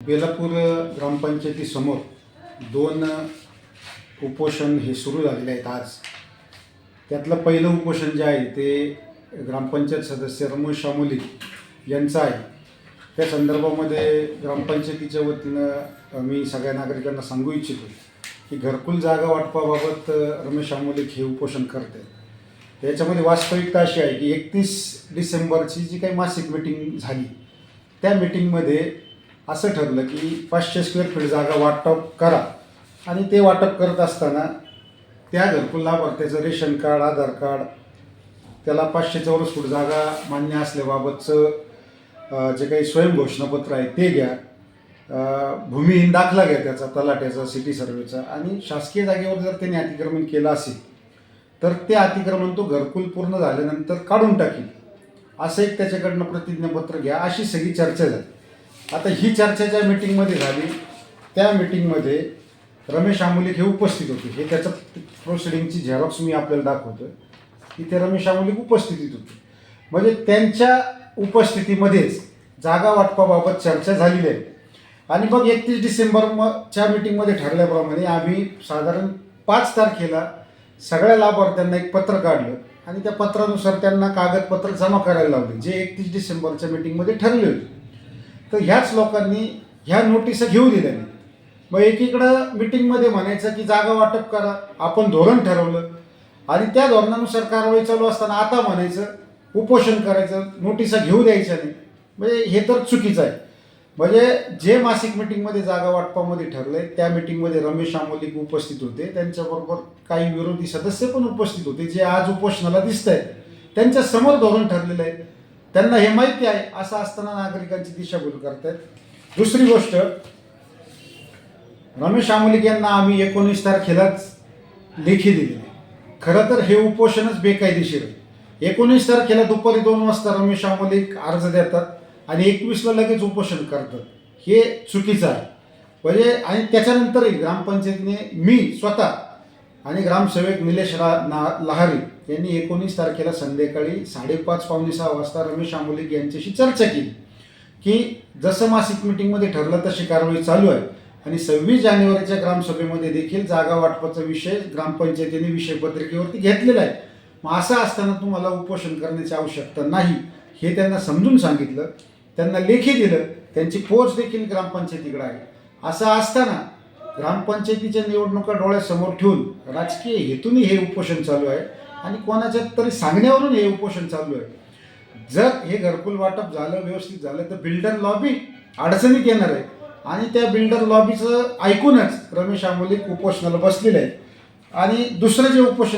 बेलापूर ग्रामपंचायतीसमोर दोन उपोषण हे सुरू झालेले आहेत आज. त्यातलं पहिलं उपोषण जे आहे ते ग्रामपंचायत सदस्य रमेश शामोली यांचं आहे. त्या संदर्भामध्ये ग्रामपंचायतीच्या वतीनं मी सगळ्या नागरिकांना सांगू इच्छितो की घरकुल जागा वाटपाबाबत रमेश शामोली हे उपोषण करते. याच्यामध्ये वास्तविकता अशी आहे की 31 डिसेंबरची जी काही मासिक मीटिंग झाली त्या मीटिंगमध्ये असं ठरलं की 500 स्क्वेअर फीट जागा वाटप करा आणि ते वाटप करत असताना त्या घरकुल लाभार्थ्याचं रेशन कार्ड, आधार कार्ड, त्याला 500 चौरस फूट जागा मान्य असल्याबाबतचं जे काही स्वयंघोषणापत्र आहे ते घ्या, भूमिहीन दाखला घ्या त्याचा, तलाट्याचा, सिटी सर्वेचा, आणि शासकीय जागेवर जर त्यांनी अतिक्रमण केलं असेल तर ते अतिक्रमण तो घरकुल पूर्ण झाल्यानंतर काढून टाकील असं एक त्याच्याकडनं प्रतिज्ञापत्र घ्या, अशी सगळी चर्चा झाली. आता ही चर्चा ज्या मीटिंगमध्ये झाली त्या मीटिंगमध्ये रमेश आमोलिक हे उपस्थित होते. हे त्याचं प्रोसिडिंगची झेरॉक्स मी आपल्याला दाखवतो की ते रमेश आमोलिक उपस्थितीत होते. म्हणजे त्यांच्या उपस्थितीमध्येच जागा वाटपाबाबत चर्चा झालेली आहे. आणि मग 31 डिसेंबरच्या मीटिंगमध्ये ठरल्याप्रमाणे आम्ही साधारण 5 तारखेला सगळ्या लाभार्थ्यांना एक पत्र काढलं आणि त्या पत्रानुसार त्यांना कागदपत्र जमा करायला लावले जे 31 डिसेंबरच्या मीटिंगमध्ये ठरले होते. तर ह्याच लोकांनी ह्या नोटिसा घेऊ दिल्या नाही. मग एकीकडं मीटिंगमध्ये म्हणायचं की जागा वाटप करा, आपण धोरण ठरवलं आणि त्या धोरणानुसार कारवाई चालू असताना आता म्हणायचं उपोषण करायचं, नोटिसा घेऊ द्यायच्या नाही. म्हणजे हे तर चुकीचं आहे. म्हणजे जे मासिक मीटिंगमध्ये जागा वाटपामध्ये ठरलंय त्या मीटिंगमध्ये रमेश आमोलिक उपस्थित होते, त्यांच्याबरोबर काही विरोधी सदस्य पण उपस्थित होते जे आज उपोषणाला दिसत आहेत. त्यांच्या समोर धोरण ठरलेलं आहे, त्यांना हे माहिती आहे. असं असताना नागरिकांची दिशाभूल करतायत. दुसरी गोष्ट, रमेश आमोलिक यांना आम्ही 19 तारखेलाच लेखी दिलेली. खरं तर हे उपोषणच बेकायदेशीर आहे. 19 तारखेला दुपारी 2 वाजता रमेश आमोलिक अर्ज देतात आणि 21ला लगेच उपोषण करतात. हे चुकीचं आहे. म्हणजे आणि त्याच्यानंतरही ग्रामपंचायतीने मी स्वतः आणि ग्रामसेवक निलेश लहारी यांनी 19 तारखेला संध्याकाळी 5:30 पावणे 6 वाजता रमेश आमोलिक यांच्याशी चर्चा केली की जसं मासिक मीटिंगमध्ये ठरलं तशी कारवाई चालू आहे. आणि 26 जानेवारीच्या ग्रामसभेमध्ये देखील जागा वाटपाचा विषय ग्रामपंचायतीने विषयपत्रिकेवरती घेतलेला आहे. मग असं असताना तुम्हाला उपोषण करण्याची आवश्यकता नाही हे त्यांना समजून सांगितलं, त्यांना लेखी दिलं, त्यांची पोच देखील ग्रामपंचायतीकडे आहे. असं असताना ग्रामपंचायतीच्या निवडणुका डोळ्यासमोर ठेवून राजकीय हेतूने हे उपोषण चालू आहे आणि कोणाच्या तरी सांगण्यावरून हे उपोषण चालू आहे. जर हे घरकुल वाटप झालं, व्यवस्थित झालं, तर बिल्डर लॉबी अडचणीत येणार आहे आणि त्या बिल्डर लॉबीचं ऐकूनच रमेश आमोलिक उपोषणाला बसलेले आहेत. आणि दुसरं जे उपोषण